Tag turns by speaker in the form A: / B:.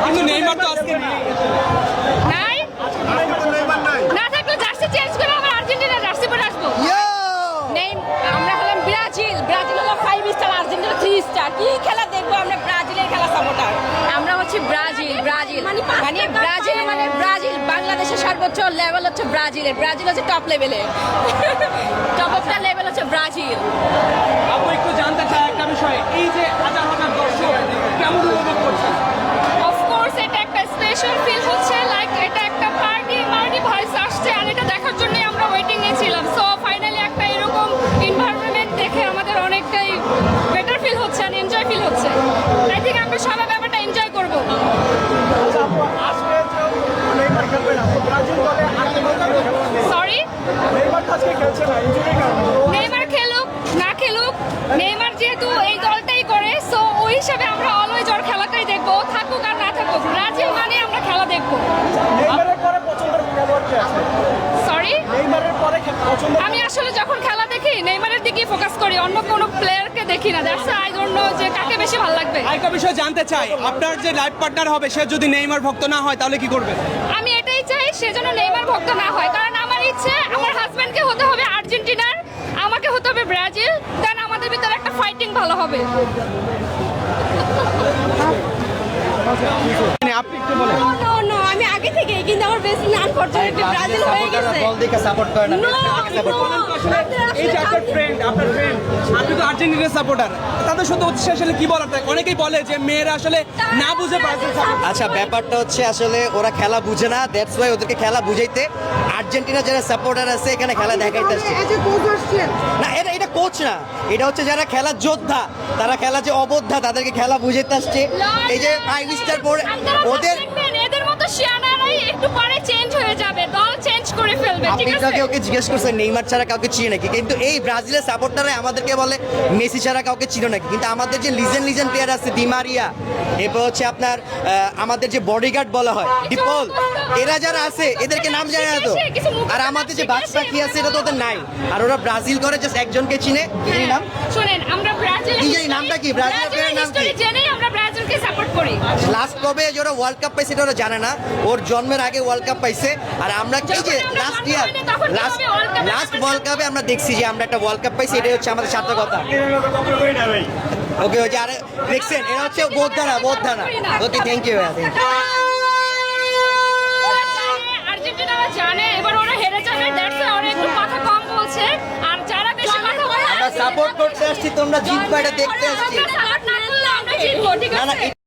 A: কিন্তু নেইমার তো আজকে
B: নাই না থাকলে জার্সি চেঞ্জ করে আমরা আর্জেন্টিনা জার্সি পরে আসবো। নেই, আমরা হলাম ব্রাজিল হলো 5 স্টার, আর্জেন্টিনা 3 স্টার। কি খেলা দেখবো আমরা? ব্রাজিলের খেলা সাপোর্টার আমরা হচ্ছে। ব্রাজিল মানে ব্রাজিল মানে ব্রাজিল। বাংলাদেশের সর্বোচ্চ লেভেল হচ্ছে ব্রাজিলের। ব্রাজিল হচ্ছে টপ লেভেলের, টপ অফ দ্য লেভেল হচ্ছে ব্রাজিল।
A: আপু একটু জানতে চাই একটা বিষয়, এই যে হাজার হাজার দর্শক কেমন উপভোগ করছেন?
B: অফকোর্স এটা একটা স্পেশাল ফিল হচ্ছে, লাইক এটা একটা পার্টি ভাইস আসছে, আর এটা দেখার জন্যই আমরা ওয়েটিং এ ছিলাম। সো ফাইনালি একটা এরকম এনভায়রনমেন্ট দেখে আমাদের অনেকটাই বেটার ফিল হচ্ছে আর এনজয় ফিল হচ্ছে। আই থিঙ্ক আমরা সবাই ব্যাপারটা এনজয় করবো। সরি, নেইমার খেলুক না খেলুক, নেইমার যেহেতু এই দলটাই করে, সো ওই হিসাবে আমরা অলওয়েজ ওর খেলাটাই দেখবো, থাকুক আর না থাকুক। ব্রাজিল মানে আমরা খেলা দেখবো। সরি, আমি আসলে যখন খেলা দেখি নেইমারের দিকেই ফোকাস করি, অন্য কোনো প্লেয়ারকে দেখি না। দ্যাটস আই ডোন্ট নো যে কাকে বেশি ভালো লাগবে।
A: আরেকটা বিষয় জানতে চাই, আপনার যে লাইফ পার্টনার হবে সে যদি নেইমার ভক্ত না হয় তাহলে কি করবেন?
B: আমি এটাই চাই সেজন্য নেইমার ভক্ত না হয়, কারণ আমার ইচ্ছে আমার হাজবেন্ডকে হতে হবে আর্জেন্টিনার, আমাকে হতে হবে ব্রাজিল, দেন আমাদের ভিতরে একটা ফাইটিং ভালো হবে।
A: আপনি একটু বলেন।
B: নো, আমি আগে থেকেই, কিন্তু আমার বেশি আনফরচুনেটলি ব্রাজিল হয়ে গেছে।
C: দল দেখে সাপোর্ট করে না,
A: এই যে আপনার ফ্রেন্ড আপনি তো আর্জেন্টিনার সাপোর্টার, তাদের সাথে হচ্ছে আসলে কি বলার থাকে? অনেকেই বলে যে মেয়েরা আসলে না বুঝে ব্রাজিল সাপোর্ট।
C: আচ্ছা, ব্যাপারটা হচ্ছে আসলে ওরা খেলা বুঝে না, দ্যাটস ওয়াই ওদেরকে খেলা বুঝাইতে আর্জেন্টিনা যারা সাপোর্টার আছে এখানে খেলা দেখাইতে আসছে। না, এটা কোচ না, এটা হচ্ছে যারা খেলার যোদ্ধা, তারা খেলা যে অবোদ্ধা তাদেরকে খেলা বুঝাইতে আসছে। এই যে 5 স্টার পরে ওদের
B: এদের মতো শিয়ানারাই একটু পরে চেঞ্জ হয়ে যাবে, দল চেঞ্জ করে ফেলবে, ঠিক আছে?
C: আপনি ওকে জিজ্ঞেস করছেন নেইমার ছাড়া কাউকে চিনে নাকি, কিন্তু এই ব্রাজিলের সাপোর্টাররা আমাদেরকে বলে মেসি ছাড়া কাউকে চিনো নাকি, কিন্তু আমাদের যে লিজেন্ড প্লেয়ার আছে দিমারিয়া, এরপর হচ্ছে আপনার আমাদের যে বডিগার্ড বলা হয় ডিপল, এরা যারা আছে এদেরকে নাম জানে না তো। আর আমাদের যে বাক্স পাখি আছে এটা তো ওদের নাই, আর ওরা ব্রাজিল করে জাস্ট একজনকে চিনে। এই নাম
B: শুনেন, আমরা ব্রাজিল
C: কি জানি নামটা কি, ব্রাজিলের নাম কি?
B: জেনেই আমরা ব্রাজিলকে সাপোর্ট করি।
C: লাস্ট কবে যে ওরা ওয়ার্ল্ড কাপ পাইছে এটা ওরা জানে না, ওর জন্মের আগে ওয়ার্ল্ড কাপ পাইছে। আর আমরা কি যে লাস্ট ওয়ার্ল্ড কাপে আমরা দেখছি যে আমরা একটা ওয়ার্ল্ড কাপ পাইছি, এটাই হচ্ছে আমাদের সার্থকতা। ওকে, ওই যে আরে দেখছেন, এটা হচ্ছে বোধানা। ওকে, থ্যাংক ইউ।
B: আর্জেন্টিনারা জানে এবার ওরা হেরে যাবে, দ্যাটস ওয়াই ওরা একটু কথা কম বলছে। আর যারা বেশি কথা বলে
C: আমরা সাপোর্ট করতে আসছি, তোমরা জিতবা এটা দেখতে আসছি।
B: আমরা জিতবো, ঠিক
C: না
B: আছে?
C: না